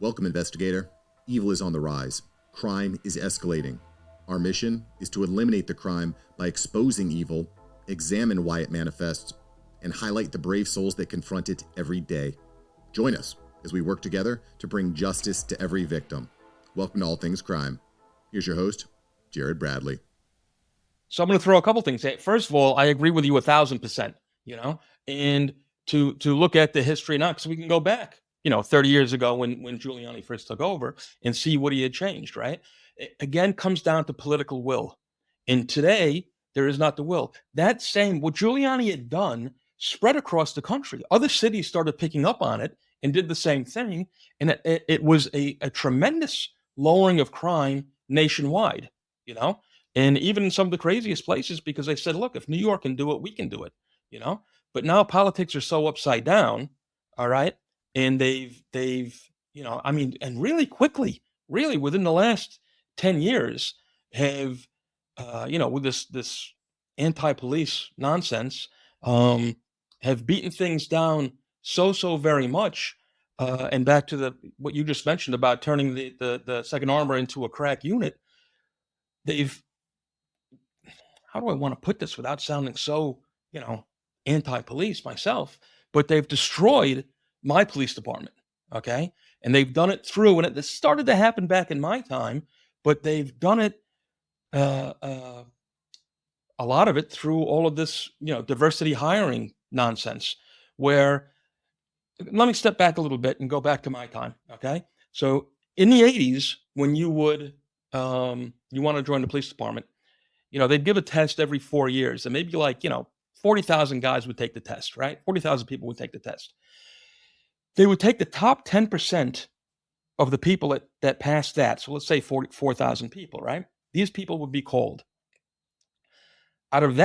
Welcome, investigator. Evil is on the rise. Crime is escalating. Our mission is to eliminate the crime by exposing evil, examine why it manifests, and highlight the brave souls that confront it every day. Join us as we work together to bring justice to every victim. Welcome to All Things Crime. Here's your host, Jared Bradley. So I'm going to throw a couple things at. First of all, I agree with you 1,000%, and to look at the history now, because we can go back, 30 years ago when Giuliani first took over and see what he had changed, right? It, again, comes down to political will. And today, there is not the will. That same, what Giuliani had done spread across the country. Other cities started picking up on it and did the same thing. And it was a tremendous lowering of crime nationwide, you know? And even in some of the craziest places, because they said, look, if New York can do it, we can do it. But now politics are so upside down, all right? And and really quickly, really within the last 10 years, have, with this anti-police nonsense, have beaten things down so very much. And back to what you just mentioned about turning the second armor into a crack unit, they've how do I want to put this without sounding so, anti-police myself, but they've destroyed my police department. Okay. And they've done it through, and this started to happen back in my time, but they've done it, uh, uh, a lot of it through all of this, diversity hiring nonsense, where let me step back a little bit and go back to my time. Okay. So in the 80s, when you would, you want to join the police department, they'd give a test every 4 years, and maybe 40,000 guys would take the test, right? 40,000 people would take the test. They would take the top 10% of the people that passed that. So let's say 44,000 people, right? These people would be called. Out of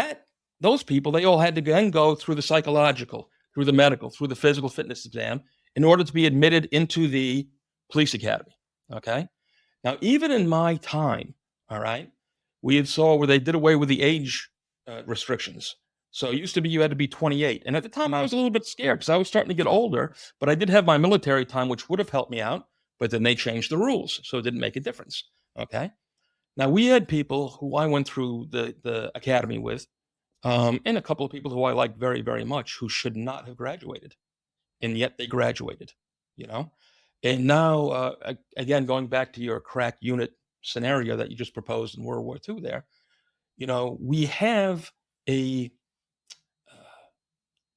those people, they all had to then go through the psychological, through the medical, through the physical fitness exam in order to be admitted into the police academy. Okay. Now, even in my time, all right, we had saw where they did away with the age restrictions. So it used to be you had to be 28. And at the time, I was a little bit scared because I was starting to get older, but I did have my military time, which would have helped me out. But then they changed the rules, so it didn't make a difference. Okay. Now, we had people who I went through the academy with, and a couple of people who I liked very, very much who should not have graduated. And yet they graduated, you know? And now, again, going back to your crack unit scenario that you just proposed in World War II there, we have a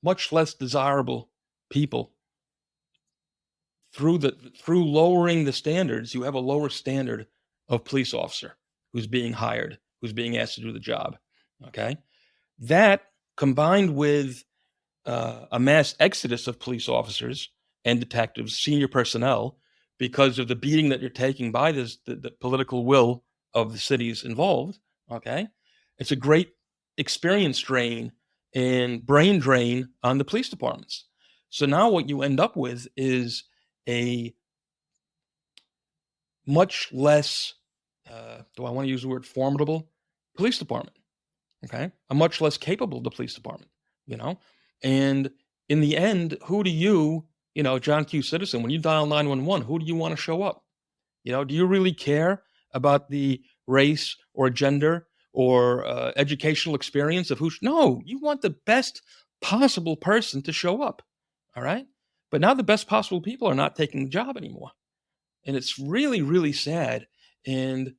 much less desirable people through lowering the standards. You have a lower standard of police officer who's being hired, who's being asked to do the job. Okay. That combined with a mass exodus of police officers and detectives, senior personnel, because of the beating that you're taking by the political will of the cities involved. Okay. It's a great experience drain and brain drain on the police departments. So now what you end up with is a much less, do I want to use the word formidable, police department? Okay. A much less capable police department, you know? And in the end, who do John Q. Citizen, when you dial 911, who do you want to show up? Do you really care about the race or gender or educational experience of no, you want the best possible person to show up. All right. But now the best possible people are not taking the job anymore. And it's really, really sad and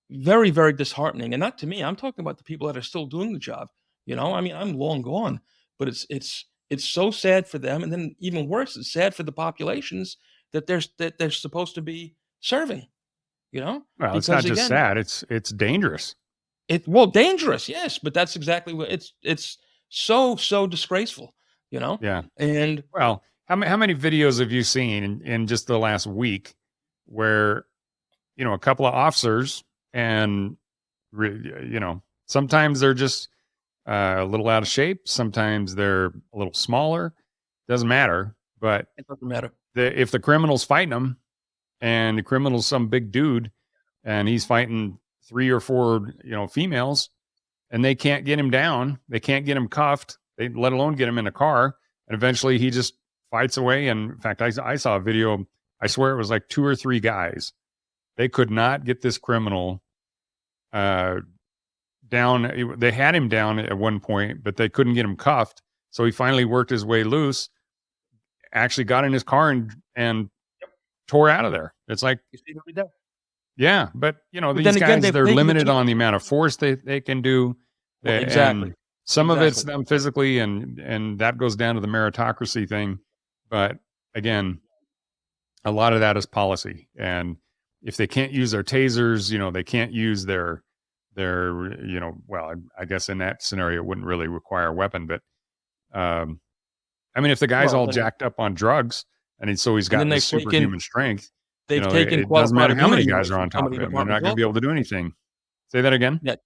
very, very disheartening. And not to me, I'm talking about the people that are still doing the job. I'm long gone, but it's so sad for them. And then even worse, it's sad for the populations that they're supposed to be serving, Well, it's not because just again, sad, it's dangerous. dangerous, yes, but that's exactly what it's so disgraceful, Yeah. and Well, how many videos have you seen in just the last week where, a couple of officers and, sometimes they're just a little out of shape. Sometimes they're a little smaller. Doesn't matter. But it doesn't matter. if the criminal's fighting them and the criminal's some big dude and he's fighting 3 or 4, females, and they can't get him down, they can't get him cuffed, let alone get him in a car. And eventually he just fights away. And in fact, I saw a video I swear it was like 2 or 3 guys. They could not get this criminal down. They had him down at one point, but they couldn't get him cuffed. So he finally worked his way loose, actually got in his car and tore out of there. It's like, You see every day. yeah, but But these then again, guys, they've they're taken the limited chance. on the amount of force they can do. Well, exactly. And some of it's Exactly. them physically, and that goes down to the meritocracy thing. But again, a lot of that is policy. And if they can't use their tasers, they can't use their, well, I guess in that scenario, it wouldn't really require a weapon. But I mean, if the guy's Well, all then- jacked up on drugs and so he's And got then this they've taken- superhuman strength, They've taken it doesn't matter qualified how many immunity guys away are from on so top of many him. They're not departments going to be able to do anything. Say that again. Yeah.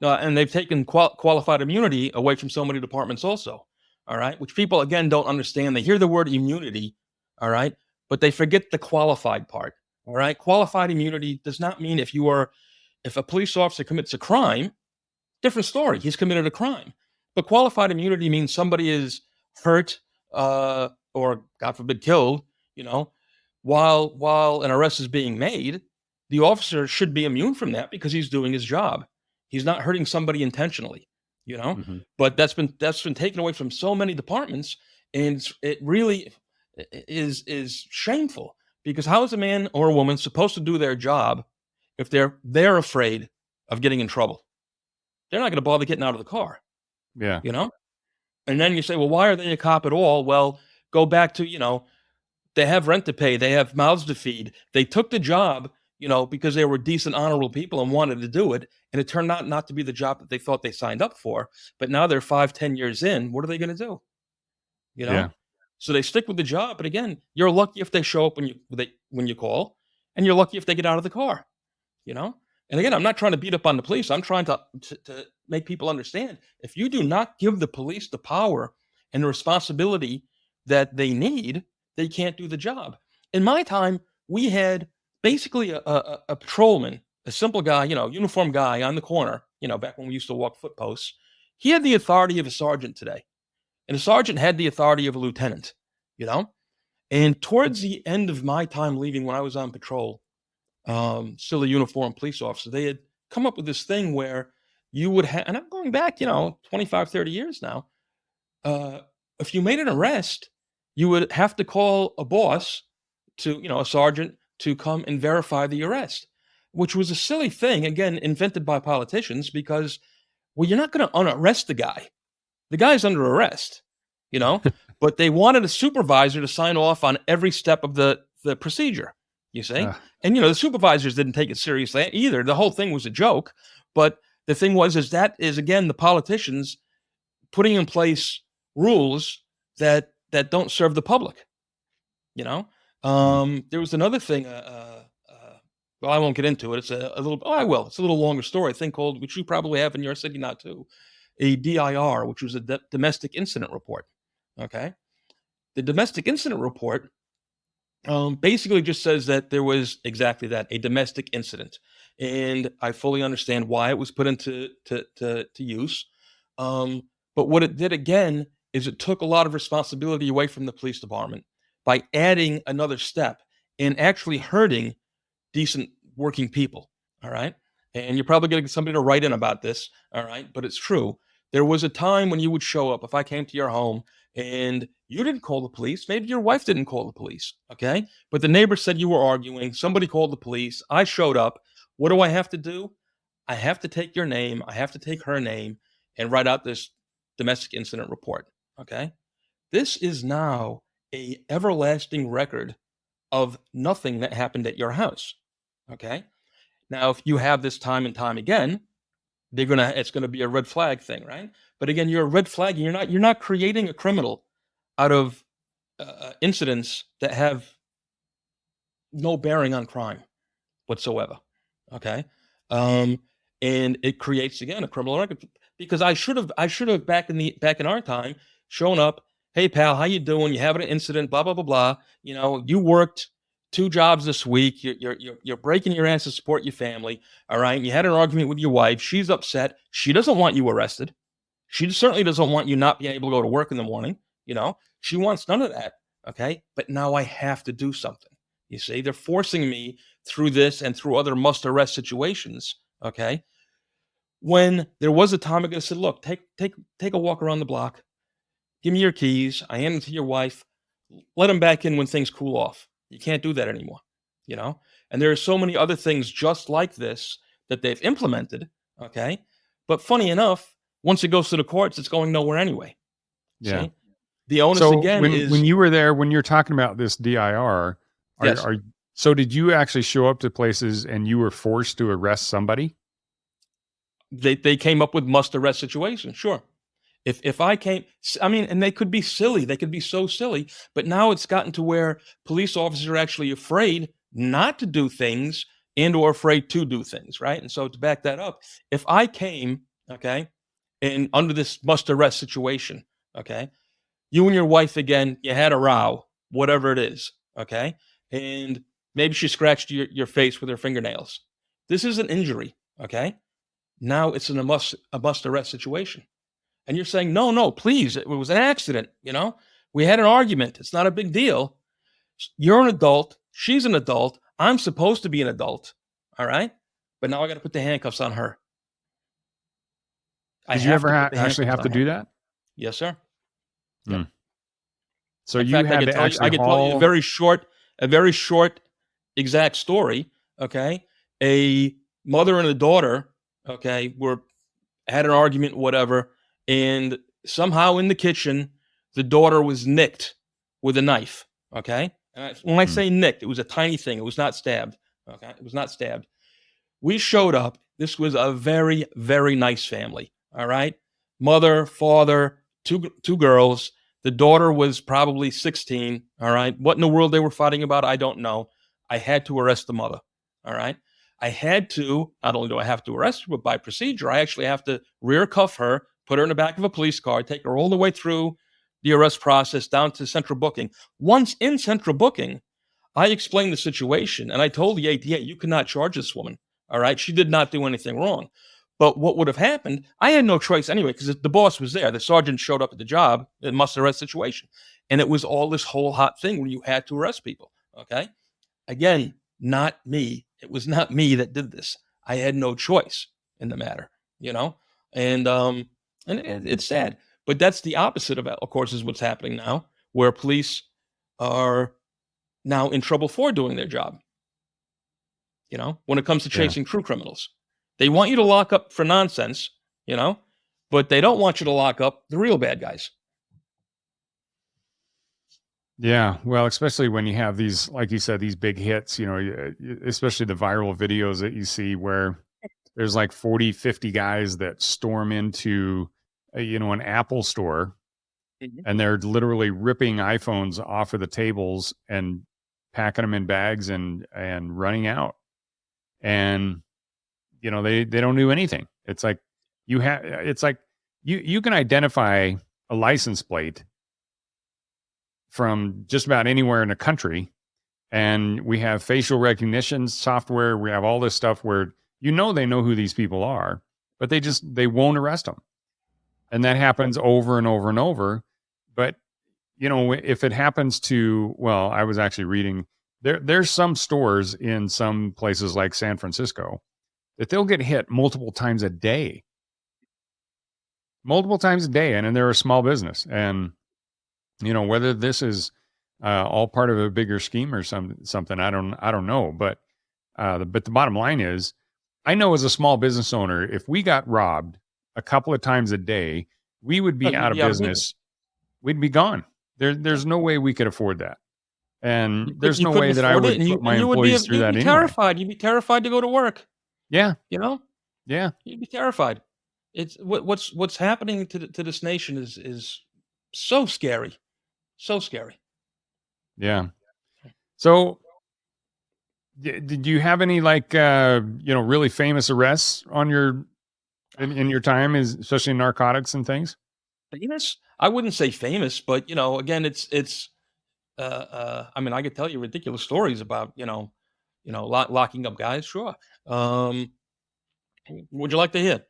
No, and they've taken qualified immunity away from so many departments also. All right. Which people, again, don't understand. They hear the word immunity. All right. But they forget the qualified part. All right. Qualified immunity does not mean if a police officer commits a crime, different story. He's committed a crime. But qualified immunity means somebody is hurt or, God forbid, killed, while an arrest is being made. The officer should be immune from that because he's doing his job. He's not hurting somebody intentionally, Mhm. But that's been taken away from so many departments, and it really is shameful because how is a man or a woman supposed to do their job if they're afraid of getting in trouble? They're not going to bother getting out of the car, Yeah. And then you say, well, why are they a cop at all? Well, go back to, they have rent to pay. They have mouths to feed. They took the job, because they were decent, honorable people and wanted to do it. And it turned out not to be the job that they thought they signed up for. But now they're 5-10 years in. What are they going to do? Yeah. So they stick with the job. But again, you're lucky if they show up when you call, and you're lucky if they get out of the car, And again, I'm not trying to beat up on the police. I'm trying to make people understand if you do not give the police the power and the responsibility that they need, they can't do the job. In my time, we had basically a patrolman, a simple guy, uniformed guy on the corner, back when we used to walk foot posts. He had the authority of a sergeant today. And a sergeant had the authority of a lieutenant, And towards the end of my time leaving when I was on patrol, still a uniformed police officer, they had come up with this thing where you would have, and I'm going back, 25, 30 years now. If you made an arrest, you would have to call a boss a sergeant to come and verify the arrest, which was a silly thing, again, invented by politicians because, well, you're not going to unarrest the guy. The guy's under arrest, but they wanted a supervisor to sign off on every step of the procedure, you see? And, the supervisors didn't take it seriously either. The whole thing was a joke. But the thing is that is, again, the politicians putting in place rules that don't serve the public, There was another thing, well, I won't get into it. It's a little, I will. It's a little longer story, a thing called, which you probably have in your city now too, a DIR, which was a domestic incident report. Okay. The domestic incident report basically just says that there was exactly that, a domestic incident. And I fully understand why it was put into to use. But what it did again is it took a lot of responsibility away from the police department by adding another step and actually hurting decent working people. All right. And you're probably going to get somebody to write in about this. All right. But it's true. There was a time when you would show up, if I came to your home and you didn't call the police, maybe your wife didn't call the police. Okay. But the neighbor said you were arguing. Somebody called the police. I showed up. What do I have to do? I have to take your name. I have to take her name and write out this domestic incident report. Okay. This is now a everlasting record of nothing that happened at your house. Okay. Now, if you have this time and time again, it's gonna be a red flag thing, right? But again, you're a red flag. And you're not creating a criminal out of incidents that have no bearing on crime whatsoever. Okay. And it creates again a criminal record because I should have back in our time shown up. Hey pal, how you doing? You having an incident? Blah blah blah blah. You worked 2 jobs this week. You're breaking your ass to support your family. All right. You had an argument with your wife. She's upset. She doesn't want you arrested. She certainly doesn't want you not being able to go to work in the morning. She wants none of that. Okay. But now I have to do something. You see, they're forcing me through this and through other must arrest situations. Okay. When there was a time I could have said, look, take a walk around the block. Give me your keys. I hand them to your wife. Let them back in when things cool off. You can't do that anymore, you know? And there are so many other things just like this that they've implemented, okay? But funny enough, once it goes to the courts, it's going nowhere anyway. Yeah. See? The onus So again when is you were there, when you're talking about this DIR, yes. so did you actually show up to places and you were forced to arrest somebody? They came up with must arrest situations, sure. If I came, I mean, and they could be silly, they could be so silly, but now it's gotten to where police officers are actually afraid not to do things and or afraid to do things, right? And so to back that up, if I came, okay, and under this must arrest situation, okay, you and your wife again, you had a row, whatever it is, okay, and maybe she scratched your face with her fingernails. This is an injury, okay. Now it's a must arrest situation. And you're saying, no, no, please, it was an accident. We had an argument. It's not a big deal. You're an adult. She's an adult. I'm supposed to be an adult. All right. But now I got to put the handcuffs on her. I Did you have ever to put the actually handcuffs have on to her. do that? Yes, sir. Hmm. Yep. So In you fact, had to actually I could tell you haul. a very short, exact story. Okay. A mother and a daughter, okay, had an argument, whatever, and somehow in the kitchen, the daughter was nicked with a knife. Okay. And when I Hmm. say nicked, it was a tiny thing. It was not stabbed. Okay. It was not stabbed. We showed up. This was a very, very nice family. All right. Mother, father, two girls. The daughter was probably 16. All right. What in the world they were fighting about, I don't know. I had to arrest the mother. All right. I had to, not only do I have to arrest her, but by procedure, I actually have to rear cuff her, put her in the back of a police car, take her all the way through the arrest process down to central booking. Once in central booking, I explained the situation and I told the ATA, you cannot charge this woman. All right. She did not do anything wrong. But what would have happened, I had no choice anyway, because the boss was there. The sergeant showed up at the job, it must arrest situation. And it was all this whole hot thing where you had to arrest people. Okay. Again, not me. It was not me that did this. I had no choice in the matter, you know? And it's sad. But that's the opposite of course, is what's happening now, where police are now in trouble for doing their job. When it comes to Yeah. chasing true criminals, they want you to lock up for nonsense, but they don't want you to lock up the real bad guys. Yeah. Well, especially when you have these, like you said, these big hits, especially the viral videos that you see where there's like 40, 50 guys that storm into, an Apple store and they're literally ripping iPhones off of the tables and packing them in bags and running out. And, they don't do anything. It's like you can identify a license plate from just about anywhere in the country. And we have facial recognition software. We have all this stuff where, they know who these people are, but they won't arrest them. And that happens over and over and over. But, if it happens to, well, I was actually reading there's some stores in some places like San Francisco that they'll get hit multiple times a day. And then they're a small business. And, whether this is all part of a bigger scheme or something, I don't know. But the bottom line is, I know as a small business owner, if we got robbed a couple of times a day, we would be out of business. We'd be gone. There's no way we could afford that. And there's You no couldn't way that I afford it, would and put my you would be employees through that anyway. terrified. You'd be terrified to go to work. Yeah. Yeah. You'd be terrified. It's what's happening to this nation is so scary, so scary. Yeah. So, did you have any really famous arrests on in your time, especially in narcotics and things? Famous? I wouldn't say famous, but again, it's. I mean, I could tell you ridiculous stories about locking up guys. Sure. Would you like to hear?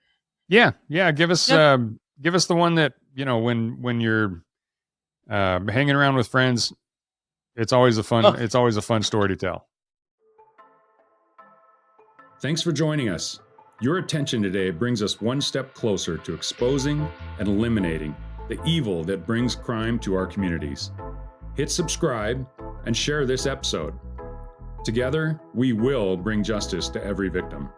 Yeah. Give us Yeah. the one that when you're hanging around with friends It's always a fun. Huh. It's always a fun story to tell. Thanks for joining us. Your attention today brings us one step closer to exposing and eliminating the evil that brings crime to our communities. Hit subscribe and share this episode. Together, we will bring justice to every victim.